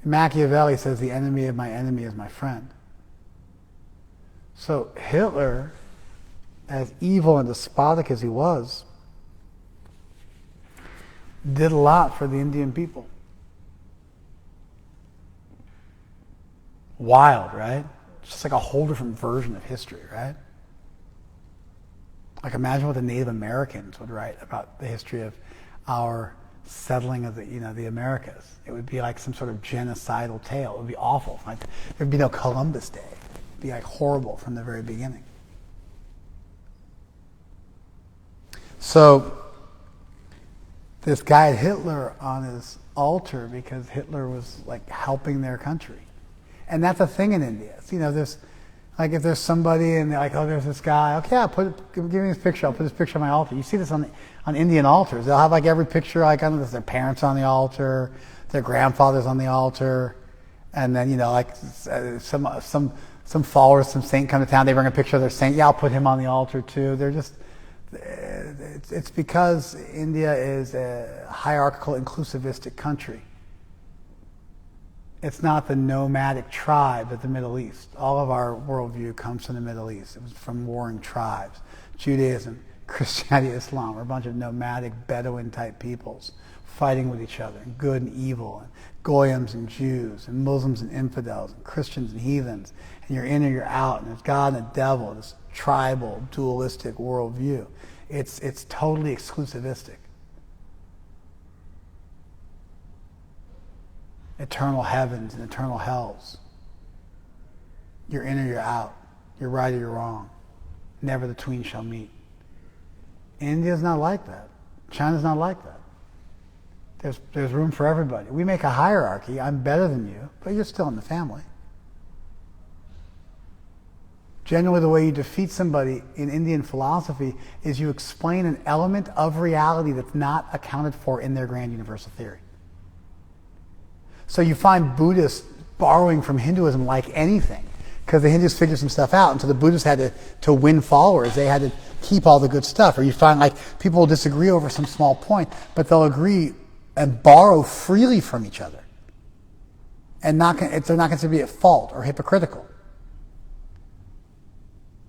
Machiavelli says, the enemy of my enemy is my friend. So Hitler, as evil and despotic as he was, did a lot for the Indian people. Wild, right? just like a whole different version of history, right? Like imagine what the Native Americans would write about the history of our settling of the Americas. It would be like some sort of genocidal tale. It would be awful. Like there'd be no Columbus Day. It'd be like horrible from the very beginning. So this guy had Hitler on his altar because Hitler was like helping their country. And that's a thing in India. So, there's like if there's somebody and they're like, oh, there's this guy. Okay, give me this picture. I'll put this picture on my altar. You see this on Indian altars. They'll have like every picture, like I don't know, their parents on the altar, their grandfathers on the altar, and then like some followers, some saint come to town. They bring a picture of their saint. Yeah, I'll put him on the altar too. They're just. It's because India is a hierarchical, inclusivistic country. It's not the nomadic tribe of the Middle East. All of our worldview comes from the Middle East. It was from warring tribes. Judaism, Christianity, Islam are a bunch of nomadic Bedouin-type peoples fighting with each other, and good and evil, and Goyams and Jews, and Muslims and infidels, and Christians and heathens, and you're in or you're out, and there's God and the devil, this tribal, dualistic worldview. It's totally exclusivistic. Eternal heavens and eternal hells. You're in or you're out. You're right or you're wrong. Never the twain shall meet. India's not like that. China's not like that. There's room for everybody. We make a hierarchy. I'm better than you, but you're still in the family. Generally, the way you defeat somebody in Indian philosophy is you explain an element of reality that's not accounted for in their grand universal theory. So you find Buddhists borrowing from Hinduism like anything, because the Hindus figured some stuff out, and so the Buddhists had to win followers. They had to keep all the good stuff. Or you find like people will disagree over some small point, but they'll agree and borrow freely from each other. And they're not considered to be at fault or hypocritical.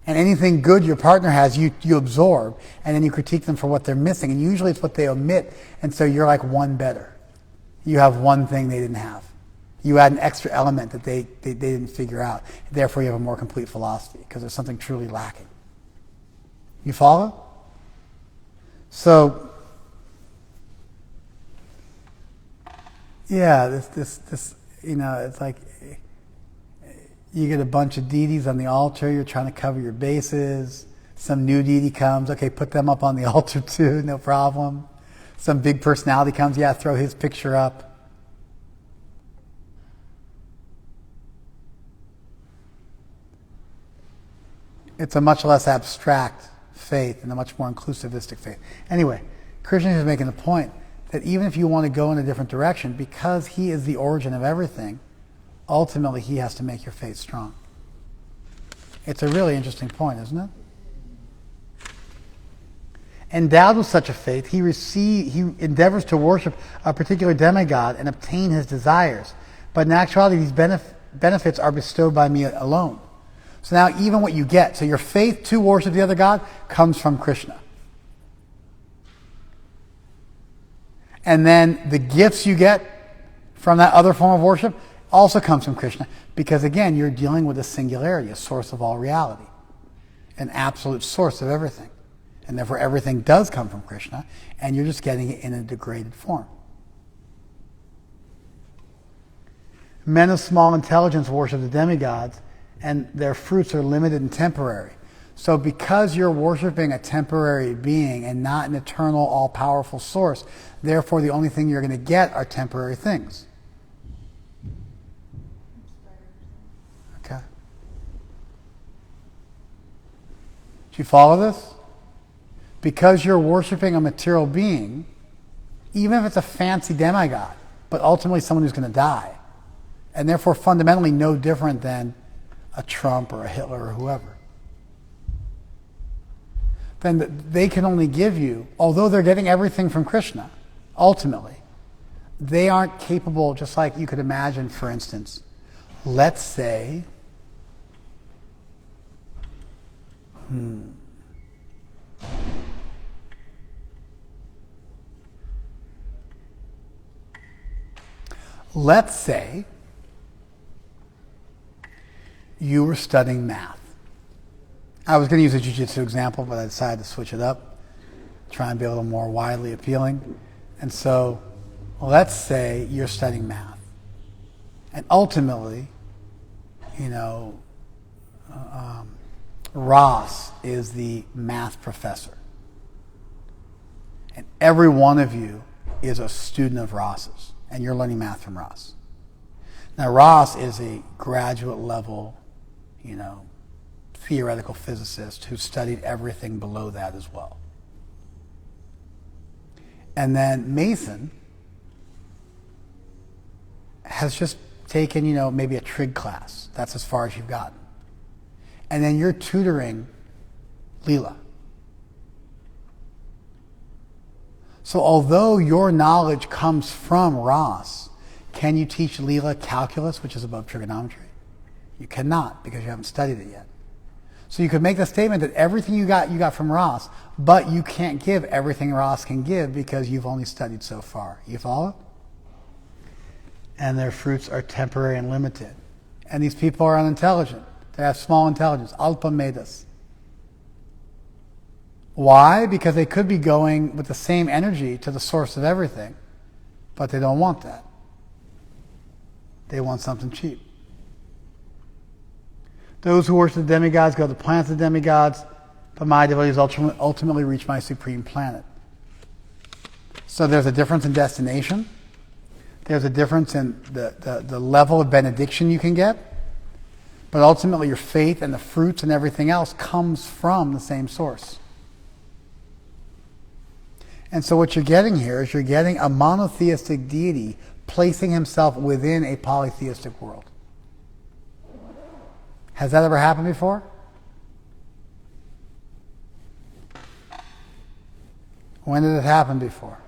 And anything good your partner has, you absorb, and then you critique them for what they're missing. And usually it's what they omit, and so you're like one better. You have one thing they didn't have. You add an extra element that they didn't figure out. Therefore, you have a more complete philosophy, because there's something truly lacking. You follow? So, yeah, this it's like you get a bunch of deities on the altar, you're trying to cover your bases. Some new deity comes, okay, put them up on the altar too, no problem. Some big personality comes, yeah, throw his picture up. It's a much less abstract faith and a much more inclusivistic faith. Anyway, Krishna is making the point that even if you want to go in a different direction, because he is the origin of everything, ultimately he has to make your faith strong. It's a really interesting point, isn't it? Endowed with such a faith, he endeavors to worship a particular demigod and obtain his desires. But in actuality, these benefits are bestowed by me alone. So now even what you get, so your faith to worship the other god comes from Krishna. And then the gifts you get from that other form of worship also comes from Krishna. Because again, you're dealing with a singularity, a source of all reality. An absolute source of everything. And therefore everything does come from Krishna, and you're just getting it in a degraded form. Men of small intelligence worship the demigods, and their fruits are limited and temporary. So because you're worshiping a temporary being and not an eternal, all-powerful source, therefore the only thing you're going to get are temporary things. Okay. Do you follow this? Because you're worshiping a material being, even if it's a fancy demigod, but ultimately someone who's going to die, and therefore fundamentally no different than a Trump or a Hitler or whoever, then they can only give you, although they're getting everything from Krishna, ultimately, they aren't capable, just like you could imagine, for instance, let's say, let's say you were studying math. I was going to use a jiu-jitsu example, but I decided to switch it up, try and be a little more widely appealing. And so, let's say you're studying math. And ultimately, Ross is the math professor. And every one of you is a student of Ross's, and you're learning math from Ross. Now, Ross is a graduate level, theoretical physicist who studied everything below that as well. And then Mason has just taken, maybe a trig class. That's as far as you've gotten. And then you're tutoring Leela. So although your knowledge comes from Ross, can you teach Leela calculus, which is above trigonometry? You cannot, because you haven't studied it yet. So you could make the statement that everything you got from Ross, but you can't give everything Ross can give because you've only studied so far. You follow? And their fruits are temporary and limited. And these people are unintelligent. They have small intelligence, alpa medas. Why? Because they could be going with the same energy to the source of everything, but they don't want that. They want something cheap. Those who worship the demigods go to the planets of the demigods, but my devotees ultimately reach my supreme planet. So there's a difference in destination. There's a difference in the level of benediction you can get. But ultimately your faith and the fruits and everything else comes from the same source. And so what you're getting here is you're getting a monotheistic deity placing himself within a polytheistic world. Has that ever happened before? When did it happen before?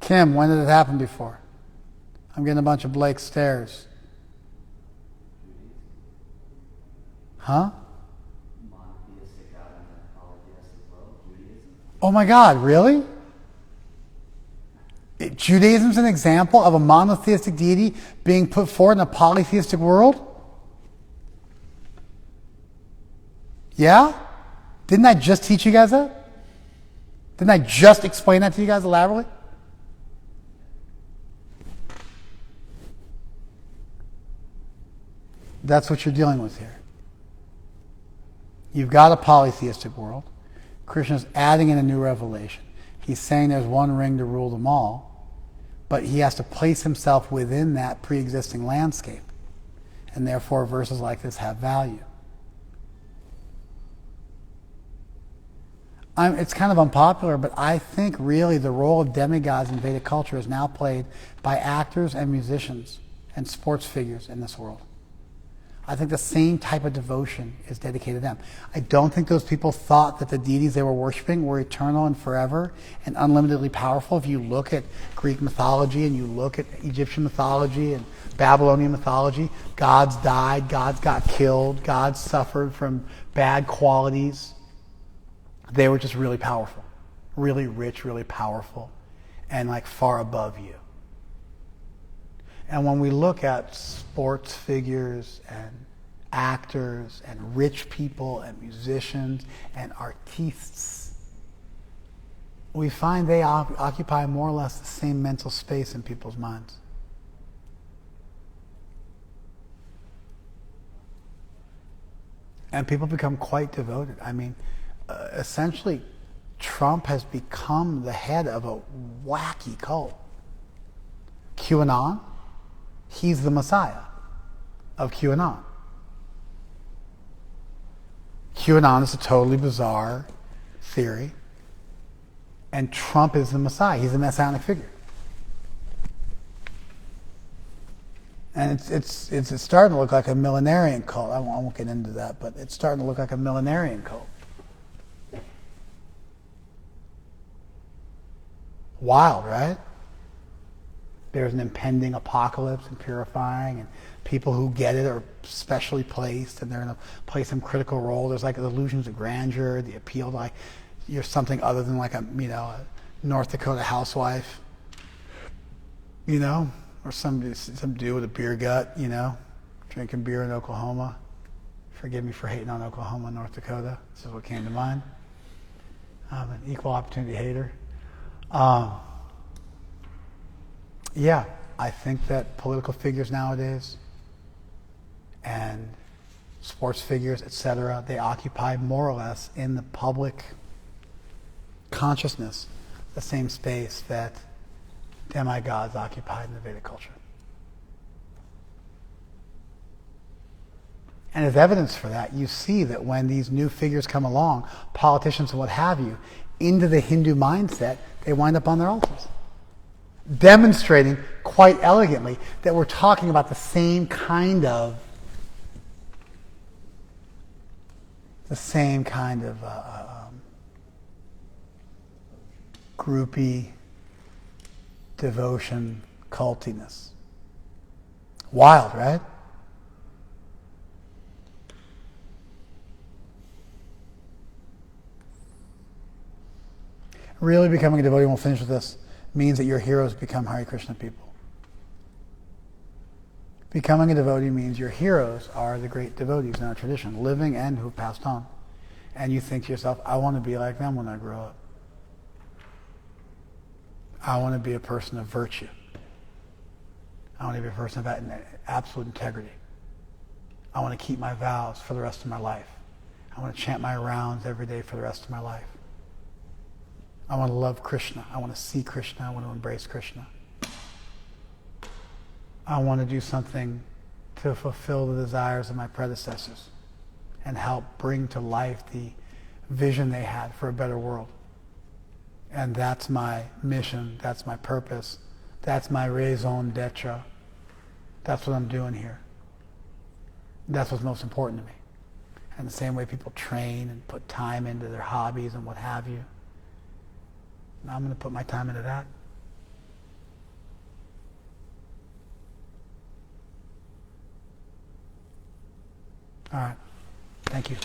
Kim, when did it happen before? I'm getting a bunch of Blake stares. Huh? Monotheistic God in the polytheistic world, Judaism. Oh my God, really? Judaism's an example of a monotheistic deity being put forward in a polytheistic world? Yeah? Didn't I just teach you guys that? Didn't I just explain that to you guys elaborately? That's what you're dealing with here. You've got a polytheistic world. Krishna's adding in a new revelation. He's saying there's one ring to rule them all, but he has to place himself within that pre-existing landscape. And therefore, verses like this have value. It's kind of unpopular, but I think really the role of demigods in Vedic culture is now played by actors and musicians and sports figures in this world. I think the same type of devotion is dedicated to them. I don't think those people thought that the deities they were worshiping were eternal and forever and unlimitedly powerful. If you look at Greek mythology and you look at Egyptian mythology and Babylonian mythology, gods died, gods got killed, gods suffered from bad qualities. They were just really powerful, really rich, really powerful, and like far above you. And when we look at sports figures and actors and rich people and musicians and artistes, we find they occupy more or less the same mental space in people's minds. And people become quite devoted. I mean, essentially, Trump has become the head of a wacky cult. QAnon, he's the Messiah of QAnon. QAnon is a totally bizarre theory, and Trump is the Messiah. He's a messianic figure. And it's starting to look like a millenarian cult. I won't get into that, but it's starting to look like a millenarian cult. Wild, right? There's an impending apocalypse and purifying, and people who get it are specially placed, and they're going to play some critical role. There's like illusions of grandeur, the appeal to like you're something other than like a North Dakota housewife. Or some dude with a beer gut, you know, drinking beer in Oklahoma. Forgive me for hating on Oklahoma and North Dakota. This is what came to mind. I'm an equal opportunity hater. Yeah, I think that political figures nowadays and sports figures, etc., they occupy more or less in the public consciousness the same space that demigods occupied in the Vedic culture. And as evidence for that, you see that when these new figures come along, politicians and what have you, into the Hindu mindset, they wind up on their altars, demonstrating quite elegantly that we're talking about the same kind of groupie devotion cultiness. Wild, right? Really becoming a devotee, and we'll finish with this, means that your heroes become Hare Krishna people. Becoming a devotee means your heroes are the great devotees in our tradition, living and who've passed on. And you think to yourself, I want to be like them when I grow up. I want to be a person of virtue. I want to be a person of absolute integrity. I want to keep my vows for the rest of my life. I want to chant my rounds every day for the rest of my life. I want to love Krishna. I want to see Krishna. I want to embrace Krishna. I want to do something to fulfill the desires of my predecessors and help bring to life the vision they had for a better world. And that's my mission. That's my purpose. That's my raison d'etre. That's what I'm doing here. That's what's most important to me. And the same way people train and put time into their hobbies and what have you, I'm going to put my time into that. All right. Thank you.